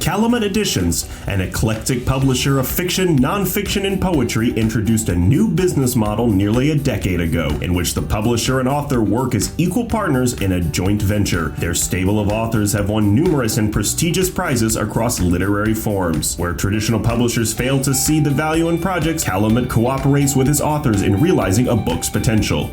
Calumet Editions, an eclectic publisher of fiction, nonfiction, and poetry, introduced a new business model nearly a decade ago, in which the publisher and author work as equal partners in a joint venture. Their stable of authors have won numerous and prestigious prizes across literary forms. Where traditional publishers fail to see the value in projects, Calumet cooperates with his authors in realizing a book's potential.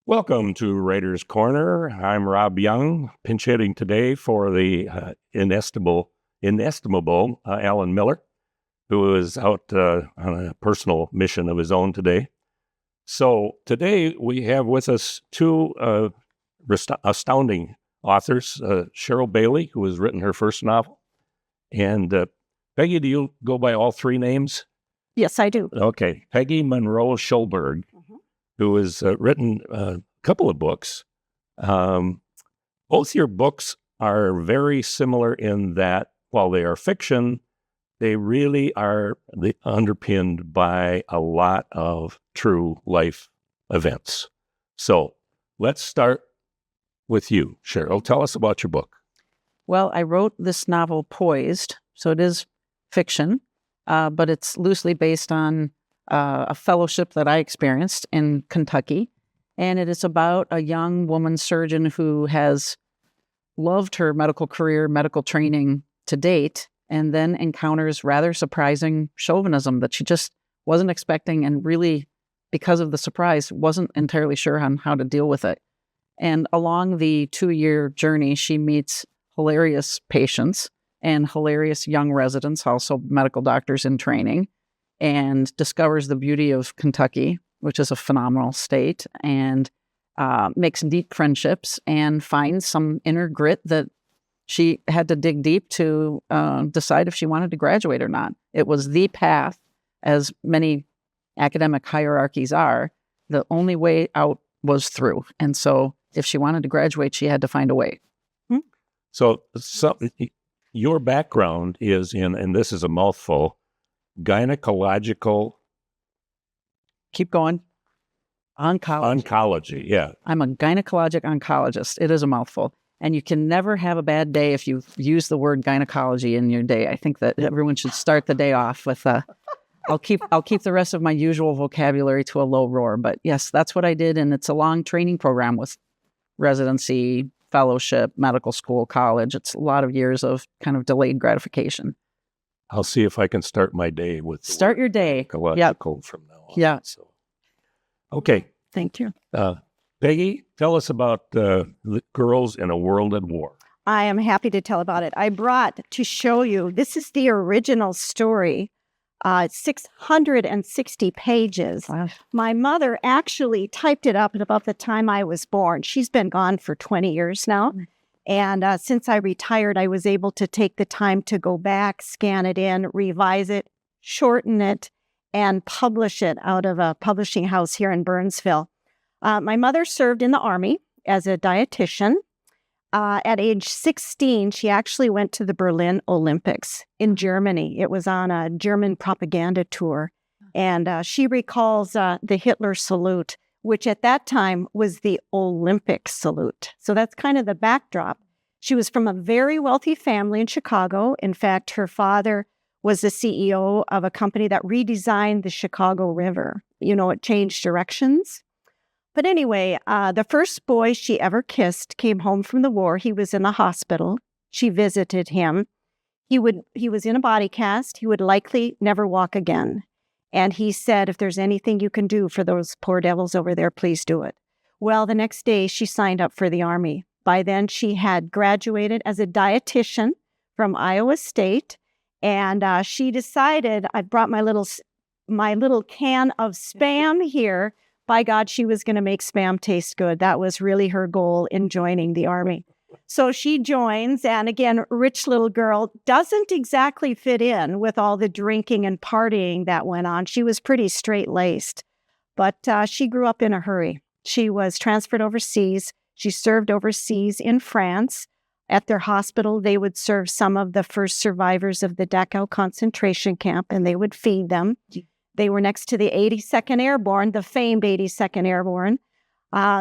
Welcome to Writer's Corner. I'm Rob Jung, pinch hitting today for the inestimable Alan Miller, who is out on a personal mission of his own today. So today we have with us two astounding authors, CHERYL Bailey, who has written her first novel, and Peggy, do you go by all three names? Yes, I do. Okay. Peggy Monroe Scholberg, who has written a couple of books. Both your books are very similar in that while they are fiction, they really are underpinned by a lot of true life events. So let's start with you, CHERYL. Tell us about your book. Well, I wrote this novel, Poised, so it is fiction, but it's loosely based on a fellowship that I experienced in Kentucky. And it is about a young woman surgeon who has loved her medical career, medical training to date, and then encounters rather surprising chauvinism that she just wasn't expecting, and really, because of the surprise, wasn't entirely sure on how to deal with it. And along the 2-year journey, she meets hilarious patients and hilarious young residents, also medical doctors in training, and discovers the beauty of Kentucky, which is a phenomenal state, and makes deep friendships and finds some inner grit that she had to dig deep to decide if she wanted to graduate or not. It was the path, as many academic hierarchies are. The only way out was through. And so if she wanted to graduate, she had to find a way. So your background is in, and this is a mouthful, gynecological. Keep going. Oncology, yeah. I'm a gynecologic oncologist. It is a mouthful. And you can never have a bad day if you use the word gynecology in your day. I think that everyone should start the day off with I'll keep the rest of my usual vocabulary to a low roar. But yes, that's what I did. And it's a long training program with residency, fellowship, medical school, college. It's a lot of years of kind of delayed gratification. I'll see if I can start my day with start your day. Gynecological from now on. Yeah. So, okay. Thank you. Peggy, tell us about the Girls in a World at War. I am happy to tell about it. I brought to show you, this is the original story. 660 pages. Wow. My mother actually typed it up at about the time I was born. She's been gone for 20 years now. And since I retired, I was able to take the time to go back, scan it in, revise it, shorten it, and publish it out of a publishing house here in Burnsville. My mother served in the Army as a dietitian. At age 16, she actually went to the Berlin Olympics in Germany. It was on a German propaganda tour. And she recalls the Hitler salute, which at that time was the Olympic salute. So that's kind of the backdrop. She was from a very wealthy family in Chicago. In fact, her father was the CEO of a company that redesigned the Chicago River. You know, it changed directions. But anyway, the first boy she ever kissed came home from the war. He was in the hospital. She visited him. He was in a body cast. He would likely never walk again. And he said, if there's anything you can do for those poor devils over there, please do it. Well, the next day she signed up for the Army. By then she had graduated as a dietitian from Iowa State. And she decided, I brought my little can of Spam here. By God, she was going to make Spam taste good. That was really her goal in joining the Army. So she joins, and again, rich little girl, doesn't exactly fit in with all the drinking and partying that went on. She was pretty straight-laced, but she grew up in a hurry. She was transferred overseas. She served overseas in France. At their hospital, they would serve some of the first survivors of the Dachau concentration camp, and they would feed them. They were next to the 82nd Airborne, the famed 82nd Airborne.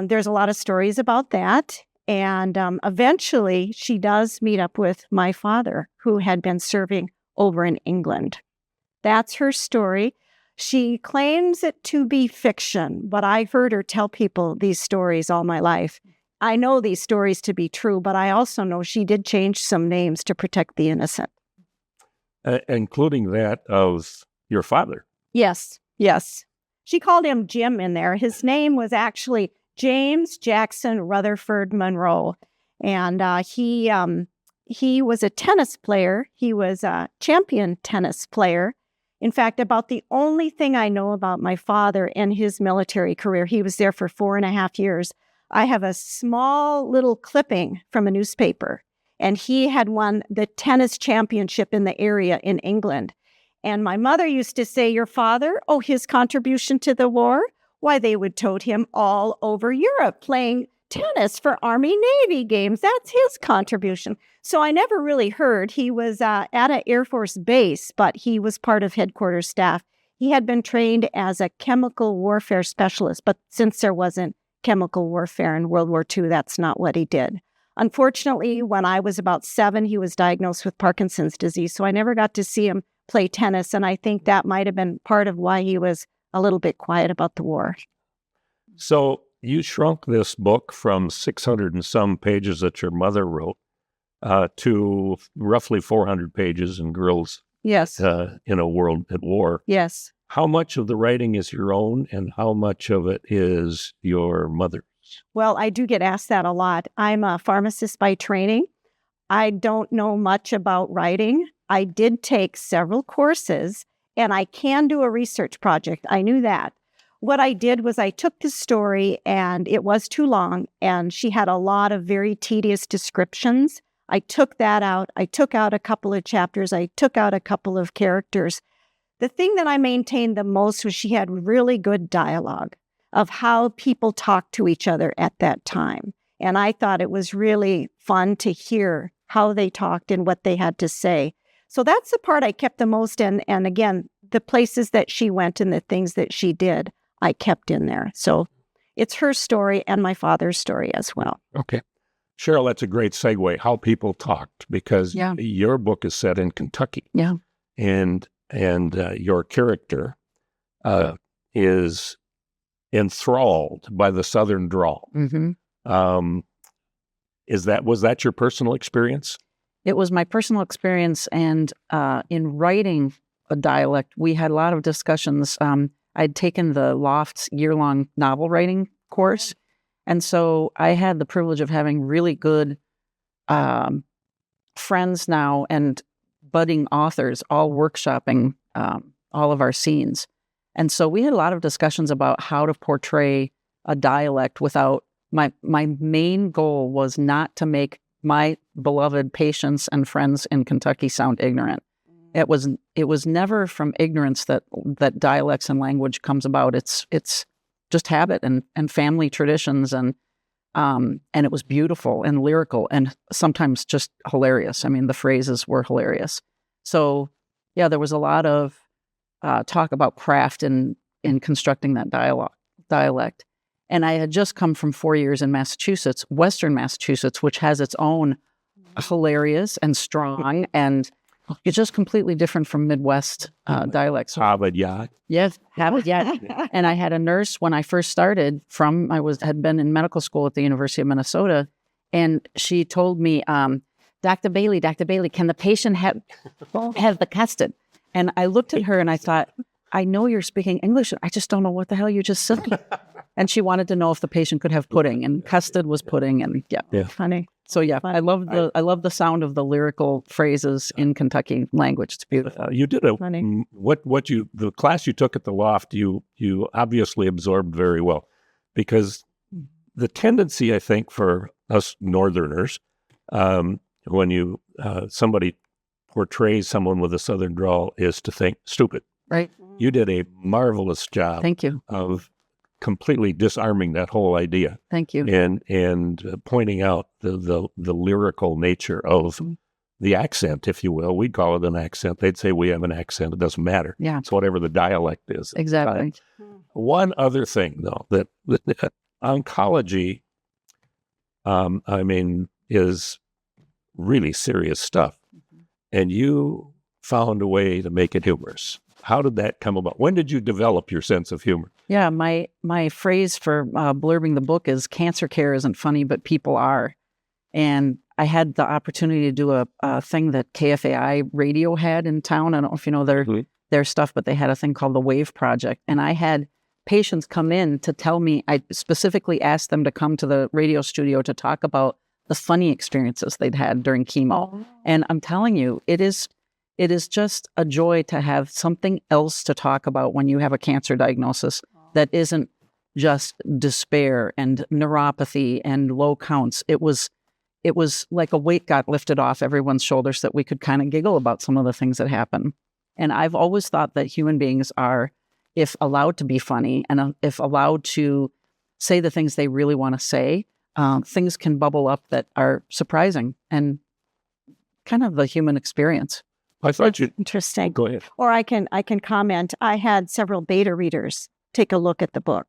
There's a lot of stories about that. And eventually, she does meet up with my father, who had been serving over in England. That's her story. She claims it to be fiction, but I heard her tell people these stories all my life. I know these stories to be true, but I also know she did change some names to protect the innocent. Including that of your father. Yes, yes. She called him Jim in there. His name was actually James Jackson Rutherford Monroe. And he was a tennis player. He was a champion tennis player. In fact, about the only thing I know about my father and his military career, he was there for 4.5 years. I have a small little clipping from a newspaper, and he had won the tennis championship in the area in England. And my mother used to say, your father, oh, his contribution to the war? Why, they would tote him all over Europe playing tennis for Army-Navy games. That's his contribution. So I never really heard. He was at an Air Force base, but he was part of headquarters staff. He had been trained as a chemical warfare specialist, but since there wasn't chemical warfare in World War II, that's not what he did. Unfortunately, when I was about 7, he was diagnosed with Parkinson's disease, so I never got to see him play tennis, and I think that might have been part of why he was a little bit quiet about the war. So you shrunk this book from 600 and some pages that your mother wrote to roughly 400 pages in Girls Yes. in a World at War. Yes. How much of the writing is your own and how much of it is your mother's? Well, I do get asked that a lot. I'm a pharmacist by training. I don't know much about writing. I did take several courses, and I can do a research project. I knew that. What I did was I took the story, and it was too long, and she had a lot of very tedious descriptions. I took that out. I took out a couple of chapters. I took out a couple of characters. The thing that I maintained the most was she had really good dialogue of how people talked to each other at that time. And I thought it was really fun to hear how they talked and what they had to say. So that's the part I kept the most in. And again, the places that she went and the things that she did, I kept in there. So it's her story and my father's story as well. Okay. Cheryl, that's a great segue, how people talked, because your book is set in Kentucky. Yeah. And your character is enthralled by the Southern drawl. Mm-hmm. Was that your personal experience? It was my personal experience, and in writing a dialect, we had a lot of discussions. I'd taken the Loft's year-long novel writing course, and so I had the privilege of having really good friends now and budding authors all workshopping all of our scenes. And so we had a lot of discussions about how to portray a dialect without, my main goal was not to make my beloved patients and friends in Kentucky sound ignorant. It was never from ignorance that dialects and language comes about. It's just habit and family traditions, and it was beautiful and lyrical and sometimes just hilarious. I mean, the phrases were hilarious. So yeah, there was a lot of talk about craft in constructing that dialect. And I had just come from 4 years in Massachusetts, Western Massachusetts, which has its own hilarious and strong, and it's just completely different from Midwest dialects. Harvard, yeah. Yes, Harvard, yeah. And I had a nurse when I first started had been in medical school at the University of Minnesota, and she told me, Dr. Bailey, can the patient have the custard? And I looked at her and I thought, I know you're speaking English. I just don't know what the hell you just said. And she wanted to know if the patient could have pudding, and custard was pudding, and yeah. Funny. So yeah, I love the sound of the lyrical phrases in Kentucky language. It's beautiful. You did the class you took at the Loft, you obviously absorbed very well, because the tendency, I think, for us Northerners, when somebody portrays someone with a Southern drawl, is to think stupid. Right. You did a marvelous job. Thank you. Of completely disarming that whole idea. Thank you. And pointing out the lyrical nature of the accent, if you will. We'd call it an accent. They'd say we have an accent. It doesn't matter. Yeah. It's whatever the dialect is. Exactly. One other thing, though, that oncology, is really serious stuff. And you found a way to make it humorous. How did that come about? When did you develop your sense of humor? Yeah, my phrase for blurbing the book is cancer care isn't funny, but people are. And I had the opportunity to do a thing that KFAI radio had in town. I don't know if you know their stuff, but they had a thing called the Wave Project. And I had patients come in to tell me, I specifically asked them to come to the radio studio to talk about the funny experiences they'd had during chemo. Oh. And I'm telling you, it is just a joy to have something else to talk about when you have a cancer diagnosis that isn't just despair and neuropathy and low counts. It was like a weight got lifted off everyone's shoulders that we could kind of giggle about some of the things that happen. And I've always thought that human beings are, if allowed to be funny and if allowed to say the things they really want to say, things can bubble up that are surprising and kind of the human experience. I thought you interesting. Go ahead. Or I can comment. I had several beta readers take a look at the book,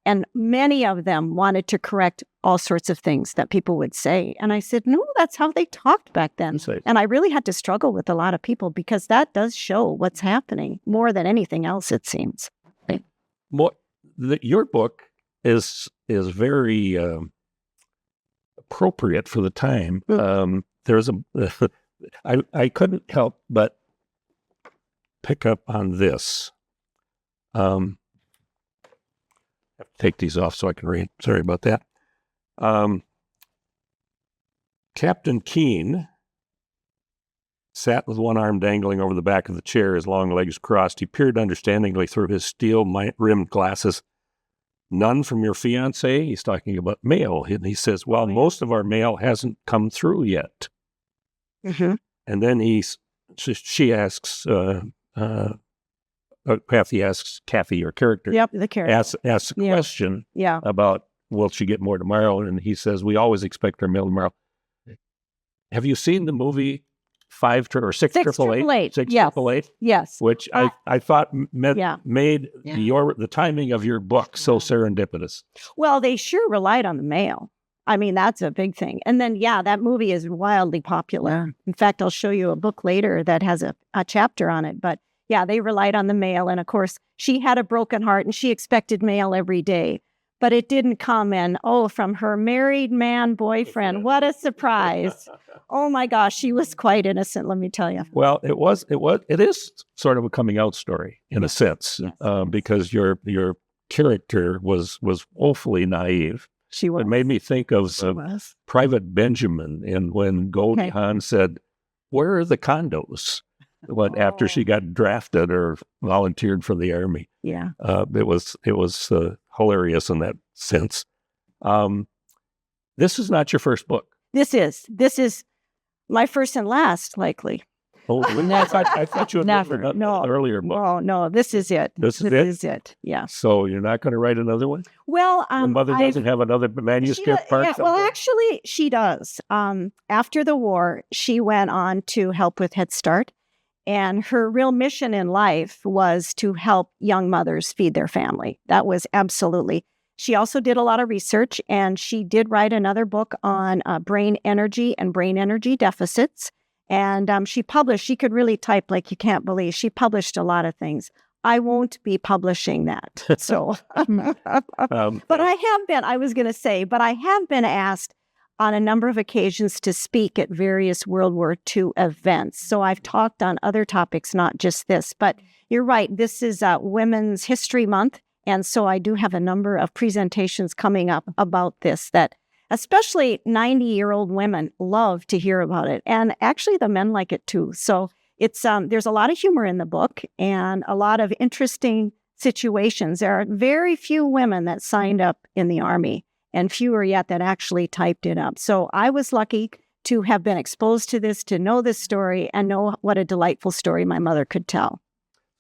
and many of them wanted to correct all sorts of things that people would say. And I said, no, that's how they talked back then. And I really had to struggle with a lot of people because that does show what's happening more than anything else, it seems. Your book is very appropriate for the time. There's I couldn't help but pick up on this. I have to take these off so I can read. Sorry about that. Captain Keene sat with one arm dangling over the back of the chair, his long legs crossed. He peered understandingly through his steel-rimmed glasses. None from your fiancé? He's talking about mail. And he says, well, most of our mail hasn't come through yet. Mm-hmm. And then she asks, Kathy, your character. Yep, the character. Asks a question about, will she get more tomorrow? And he says, we always expect our mail tomorrow. Have you seen the movie 688? 688? Yes. Which I thought made the timing of your book so serendipitous. Well, they sure relied on the mail. I mean, that's a big thing. And then, that movie is wildly popular. Yeah. In fact, I'll show you a book later that has a chapter on it. But they relied on the mail. And of course, she had a broken heart and she expected mail every day. But it didn't come in. Oh, from her married man boyfriend. What a surprise. Oh my gosh, she was quite innocent, let me tell you. Well, it is sort of a coming out story in a sense, because your character was woefully naive. She was. It made me think of Private Benjamin, and when Goldie Hawn said, where are the condos? After she got drafted or volunteered for the Army. Yeah. It was hilarious in that sense. This is not your first book. This is my first and last, likely. Oh, I thought you had written an earlier book. No, this is it. This is it. Yeah. So you're not going to write another one? Well, your mother doesn't have another manuscript part? Yeah, well, actually, she does. After the war, she went on to help with Head Start. And her real mission in life was to help young mothers feed their family. That was absolutely. She also did a lot of research, and she did write another book on brain energy and brain energy deficits. And she could really type like you can't believe. She published a lot of things. I won't be publishing that. So, but I have been asked on a number of occasions to speak at various World War II events. So I've talked on other topics, not just this. But you're right, this is Women's History Month. And so I do have a number of presentations coming up about this that especially 90-year-old women love to hear about it. And actually the men like it too. So it's there's a lot of humor in the book and a lot of interesting situations. There are very few women that signed up in the Army, and fewer yet that actually typed it up. So I was lucky to have been exposed to this, to know this story, and know what a delightful story my mother could tell.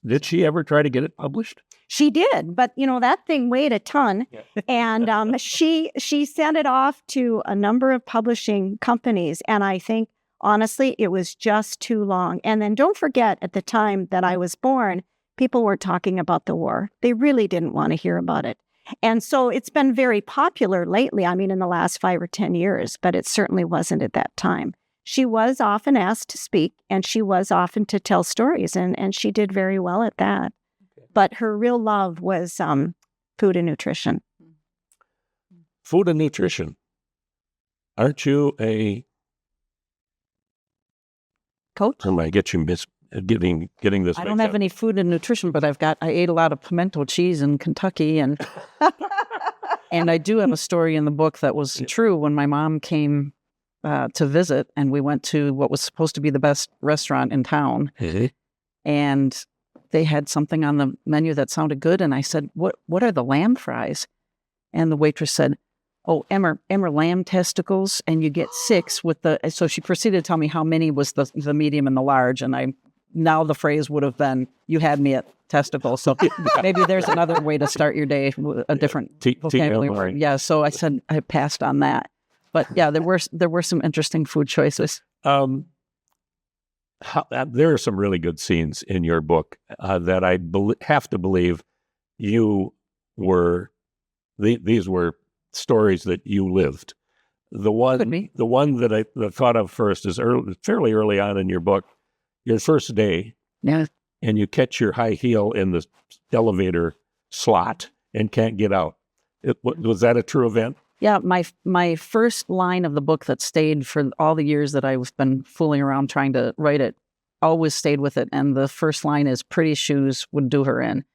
Did she ever try to get it published? She did, but that thing weighed a ton, and she sent it off to a number of publishing companies, and I think Honestly, it was just too long. And then don't forget, at the time that I was born, people were talking about the war. They really didn't want to hear about it. And so it's been very popular lately, I mean, in the last 5 or 10 years, but it certainly wasn't at that time. She was often asked to speak, and she was often to tell stories, and she did very well at that. But her real love was food and nutrition. Food and nutrition. Aren't you a Coach? Or am I getting this? I don't have any food and nutrition, but I ate a lot of pimento cheese in Kentucky, and and I do have a story in the book that was true. When my mom came to visit, and we went to what was supposed to be the best restaurant in town, and they had something on the menu that sounded good, and I said, "What are the lamb fries?" And the waitress said, "Oh, Emmer lamb testicles, and you get 6 with the." So she proceeded to tell me how many was the medium and the large, and now the phrase would have been, "You had me at testicles." So maybe there's another way to start your day, a different vocabulary. Yeah. So I said I passed on that, but yeah, there were some interesting food choices. There are some really good scenes in your book that I have to believe you were. These were stories that you lived. The one that I thought of first is fairly early on in your book, your first day, and you catch your high heel in the elevator slot and can't get out. Was that a true event? Yeah, my first line of the book that stayed for all the years that I've been fooling around trying to write it, always stayed with it. And the first line is, "Pretty shoes would do her in."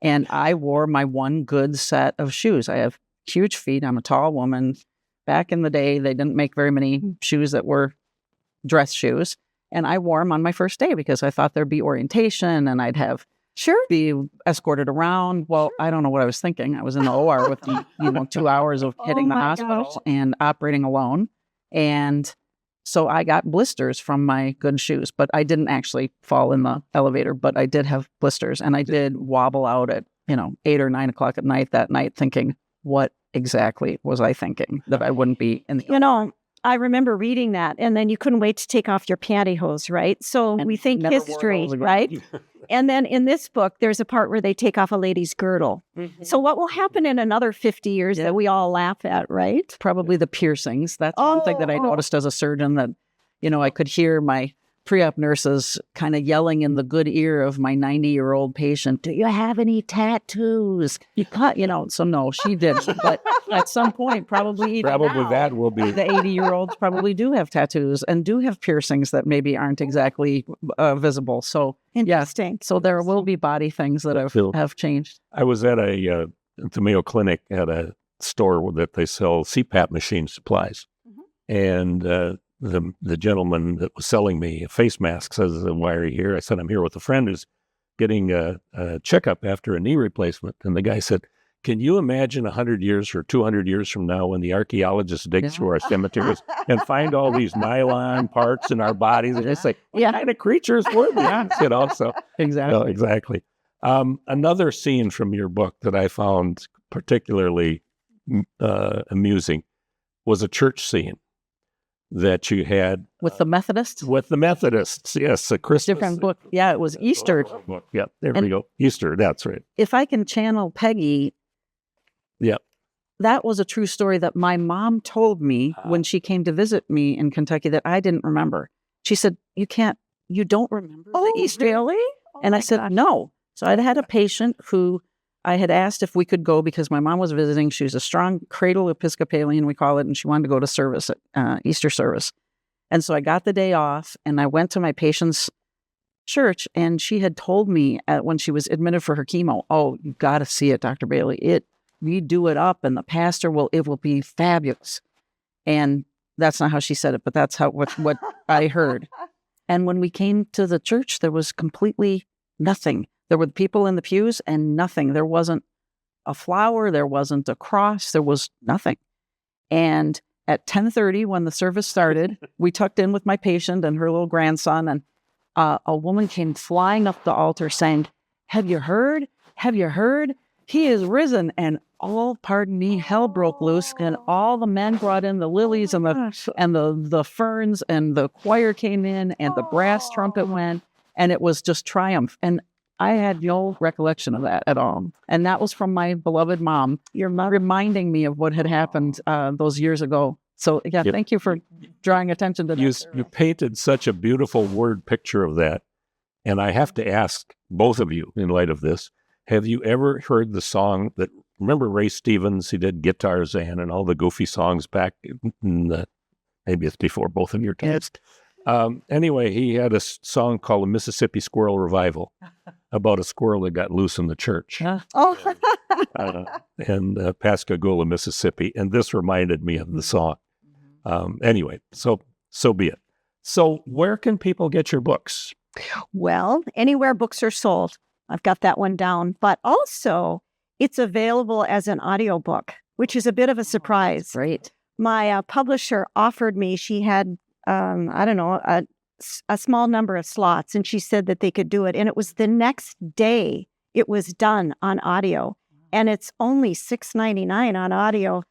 And I wore my one good set of shoes. I have huge feet. I'm a tall woman. Back in the day, they didn't make very many shoes that were dress shoes. And I wore them on my first day because I thought there'd be orientation and I'd be escorted around. Well, I don't know what I was thinking. I was in the OR with 2 hours of hitting the hospital and operating alone. And so I got blisters from my good shoes, but I didn't actually fall in the elevator, but I did have blisters, and I did wobble out at 8 or 9 o'clock at night that night thinking, what exactly was I thinking that I wouldn't be in the I remember reading that, and then you couldn't wait to take off your pantyhose, right? So we think history, right? And then in this book, there's a part where they take off a lady's girdle. Mm-hmm. So what will happen in another 50 years that we all laugh at, right? Probably the piercings. That's one thing that I noticed as a surgeon, that, I could hear my pre-op nurses kind of yelling in the good ear of my 90-year-old patient, "Do you have any tattoos?" So no, she didn't. But at some point, probably that will be. The 80-year-olds probably do have tattoos and do have piercings that maybe aren't exactly visible. So interesting. So there will be body things that have changed. I was at at the Mayo Clinic at a store that they sell CPAP machine supplies, and the gentleman that was selling me a face mask says, "Why are you here?" I said, "I'm here with a friend who's getting a checkup after a knee replacement." And the guy said, "Can you imagine 100 years or 200 years from now when the archaeologists dig through our cemeteries and find all these nylon parts in our bodies?" And they say, "What kind of creatures were these?" So Exactly. Exactly. Another scene from your book that I found particularly amusing was a church scene that you had with the Methodists. With the Methodists, yes, a Christmas different book. Yeah, it was Easter. Book. Yeah, there we go. Easter. That's right. If I can channel Peggy, that was a true story that my mom told me when she came to visit me in Kentucky that I didn't remember. She said, "You don't remember the Easter?" Really? And I said, "No." So I'd had a patient who I had asked if we could go because my mom was visiting. She was a strong cradle Episcopalian, we call it, and she wanted to go to service at Easter service. And so I got the day off, and I went to my patient's church, and she had told me when she was admitted for her chemo, "Oh, you got to see it, Dr. Bailey. We do it up, and the pastor it will be fabulous." And that's not how she said it, but that's what I heard. And when we came to the church, there was completely nothing. There were people in the pews and nothing. There wasn't a flower. There wasn't a cross. There was nothing. And at 10:30, when the service started, we tucked in with my patient and her little grandson, and a woman came flying up the altar saying, "Have you heard? Have you heard? He is risen." And pardon me, hell broke loose, and all the men brought in the lilies and the ferns, and the choir came in, and the brass trumpet went, and it was just triumph. And I had no recollection of that at all. And that was from my beloved mom, your mom, reminding me of what had happened those years ago. So, yeah, thank you for drawing attention to that. You painted such a beautiful word picture of that. And I have to ask both of you, in light of this, have you ever heard the song that, remember Ray Stevens? He did Guitar Zan and all the goofy songs back in the, maybe it's before both of your times. Anyway, he had a song called The Mississippi Squirrel Revival about a squirrel that got loose in the church. In Pascagoula, Mississippi. And this reminded me of the song. Anyway, so be it. So where can people get your books? Well, anywhere books are sold. I've got that one down. But also, it's available as an audiobook, which is a bit of a surprise. Great. My publisher offered me, she had, a small number of slots, and she said that they could do it. And it was the next day it was done on audio. And it's only $6.99 on audio.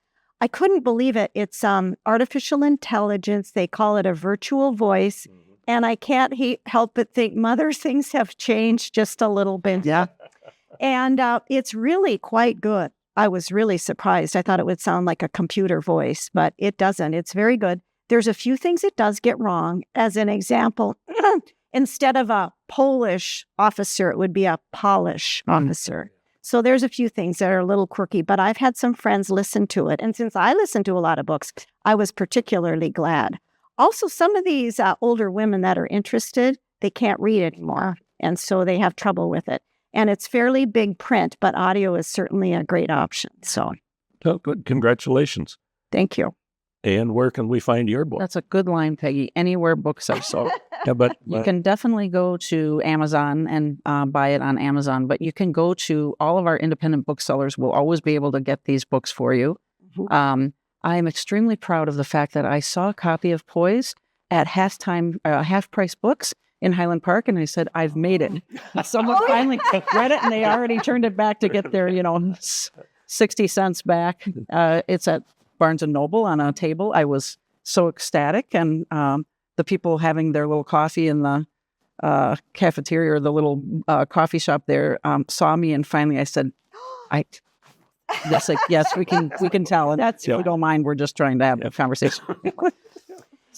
I couldn't believe it. It's artificial intelligence. They call it a virtual voice. And I can't help but think, Mother, things have changed just a little bit. Yeah. And it's really quite good. I was really surprised. I thought it would sound like a computer voice, but it doesn't. It's very good. There's a few things it does get wrong. As an example, instead of a Polish officer, it would be a Polish officer. So there's a few things that are a little quirky, but I've had some friends listen to it. And since I listen to a lot of books, I was particularly glad. Also, some of these older women that are interested, they can't read anymore. And so they have trouble with it. And it's fairly big print, but audio is certainly a great option. So, Oh, good. Congratulations. thank you. And where can we find your book? That's a good line, Peggy. Anywhere books are sold. Yeah, but You can definitely go to Amazon and buy it on Amazon, but you can go to all of our independent booksellers. Will always be able to get these books for you. I am extremely proud of the fact that I saw a copy of Poised at half-price books in Highland Park, and I said, I've made it. Someone finally read it, and they already turned it back to get their, 60 cents back. It's at Barnes & Noble on a table. I was so ecstatic, and the people having their little coffee in the cafeteria or the little coffee shop there saw me, and finally I said, yes, we can tell. And if you don't mind, we're just trying to have a conversation.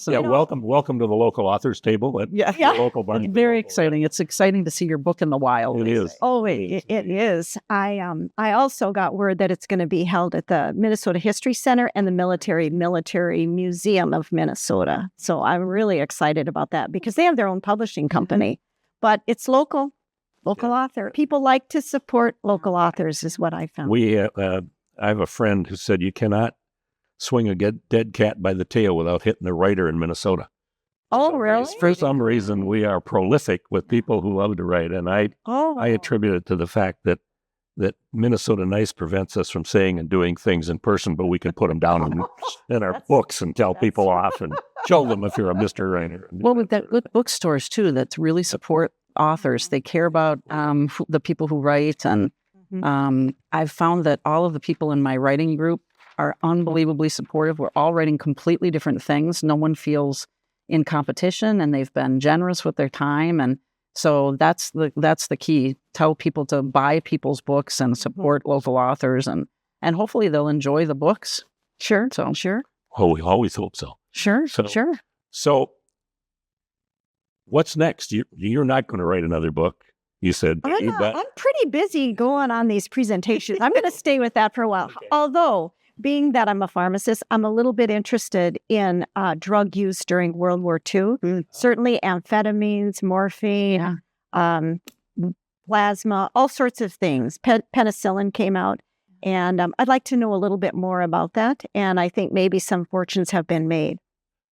So, yeah, welcome to the local authors table at the local Barnes. Very exciting. It's exciting to see your book in the wild. It is. Oh, it is. I also got word that it's going to be held at the Minnesota History Center and the Military Museum of Minnesota. So I'm really excited about that because they have their own publishing company, but it's local author. People like to support local authors is what I found. I have a friend who said you cannot swing a dead cat by the tail without hitting a writer in Minnesota. Oh, really? For some reason, we are prolific with people who love to write, and I attribute it to the fact that Minnesota Nice prevents us from saying and doing things in person, but we can put them down in our books and tell people off and show them if you're a Mr. Writer. Well, we've got good bookstores, too, that really support authors. They care about the people who write, and I've found that all of the people in my writing group are unbelievably supportive. We're all writing completely different things. No one feels in competition, and they've been generous with their time. And so that's the key. Tell people to buy people's books and support local authors, and hopefully they'll enjoy the books. Sure. Oh, we always hope so. Sure. So what's next? You're not going to write another book. You said I'm pretty busy going on these presentations. I'm going to stay with that for a while. Okay. Although, being that I'm a pharmacist, I'm a little bit interested in drug use during World War II. Certainly amphetamines, morphine, plasma, all sorts of things. Penicillin came out. And I'd like to know a little bit more about that. And I think maybe some fortunes have been made.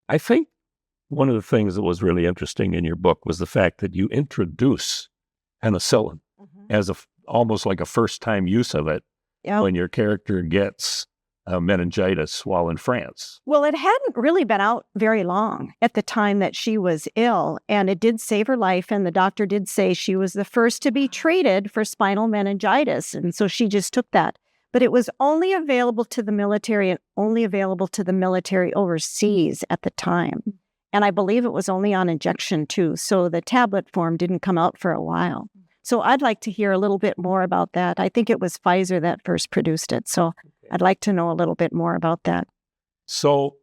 I think one of the things that was really interesting in your book was the fact that you introduce penicillin as almost like a first-time use of it when your character gets meningitis while in France. Well, it hadn't really been out very long at the time that she was ill, and it did save her life, and the doctor did say she was the first to be treated for spinal meningitis, and so she just took that. but it was only available to the military and only available to the military overseas at the time. And I believe it was only on injection too. So the tablet form didn't come out for a while. So I'd like to hear a little bit more about that. I think it was Pfizer that first produced it. So I'd like to know a little bit more about that. So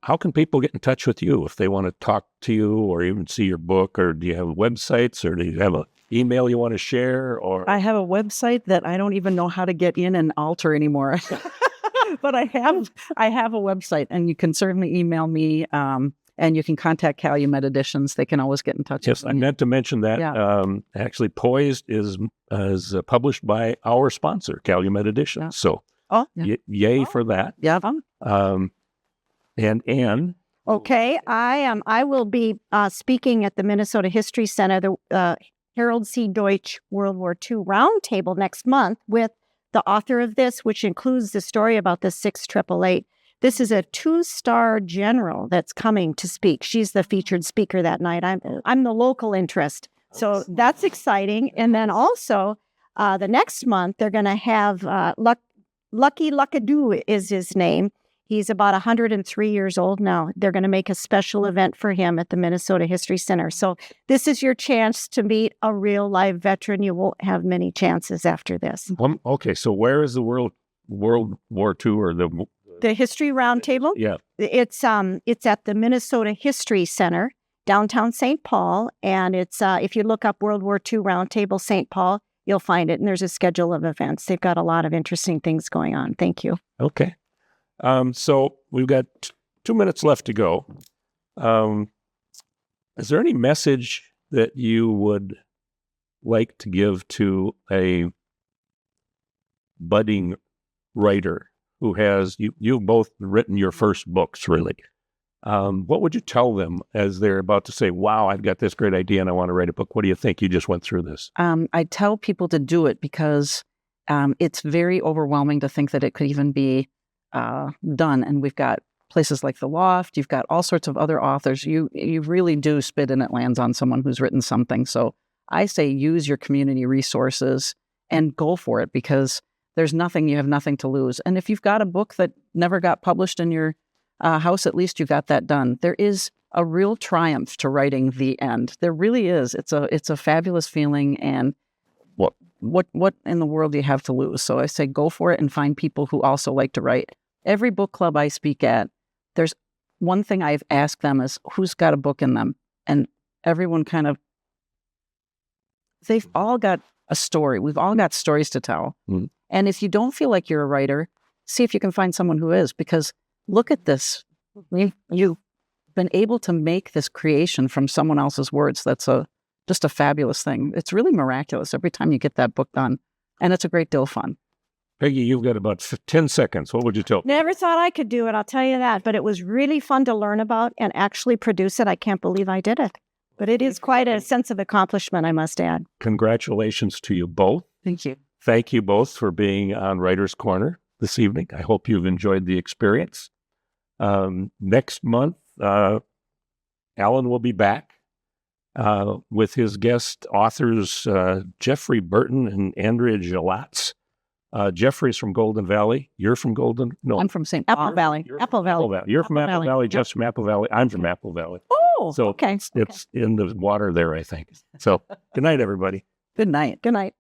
how can people get in touch with you if they want to talk to you or even see your book? Or do you have websites, or do you have an email you want to share? Or I have a website that I don't even know how to get in and alter anymore. But I have a website, and you can certainly email me, and you can contact Calumet Editions. They can always get in touch yes, with I me. meant to mention that. Yeah. Actually, Poised is published by our sponsor, Calumet Editions. Yeah. So yeah. yay for that. Yeah. And Anne. Okay, I will be speaking at the Minnesota History Center, the Harold C. Deutsch World War II Roundtable next month with the author of this, which includes the story about the 6888. This is a 2-star general that's coming to speak. She's the featured speaker that night. I'm the local interest, so that's exciting. And then also the next month they're going to have Lucky Luckadoo is his name. He's about 103 years old now. They're going to make a special event for him at the Minnesota History Center. So this is your chance to meet a real live veteran. You won't have many chances after this. Okay, so where is the World War II or the History Roundtable? Yeah, it's at the Minnesota History Center, downtown St. Paul, and it's if you look up World War II Roundtable St. Paul, you'll find it. And there's a schedule of events. They've got a lot of interesting things going on. Thank you. Okay. So we've got 2 minutes left to go. Is there any message that you would like to give to a budding writer who has, you've both written your first books, really? What would you tell them as they're about to say, wow, I've got this great idea and I want to write a book? What do you think? You just went through this. I tell people to do it because it's very overwhelming to think that it could even be done. And we've got places like The Loft, you've got all sorts of other authors. You really do spit and it lands on someone who's written something. So I say use your community resources and go for it, because you have nothing to lose. And if you've got a book that never got published in your house, at least you got that done. There is a real triumph to writing the end. There really is. It's a fabulous feeling. And what in the world do you have to lose? So I say go for it and find people who also like to write. Every book club I speak at, there's one thing I've asked them is, who's got a book in them? And everyone they've all got a story. We've all got stories to tell. Mm. And if you don't feel like you're a writer, see if you can find someone who is, because look at this. You've been able to make this creation from someone else's words. That's just a fabulous thing. It's really miraculous every time you get that book done. And it's a great deal of fun. Peggy, you've got about 10 seconds. What would you tell? Never thought I could do it, I'll tell you that. But it was really fun to learn about and actually produce it. I can't believe I did it. But it is quite a sense of accomplishment, I must add. Congratulations to you both. Thank you. Thank you both for being on Writer's Corner this evening. I hope you've enjoyed the experience. Next month, Alan will be back with his guest authors, Jeffrey Burton and Andrea Gelatz. Jeffrey's from Golden Valley. You're from Golden? No. I'm from St. Apple Valley. Apple Valley. You're from Apple Valley. Jeff's from Apple Valley. I'm from Apple Valley. Oh, so okay. It's in the water there, I think. So good night, everybody. Good night. Good night.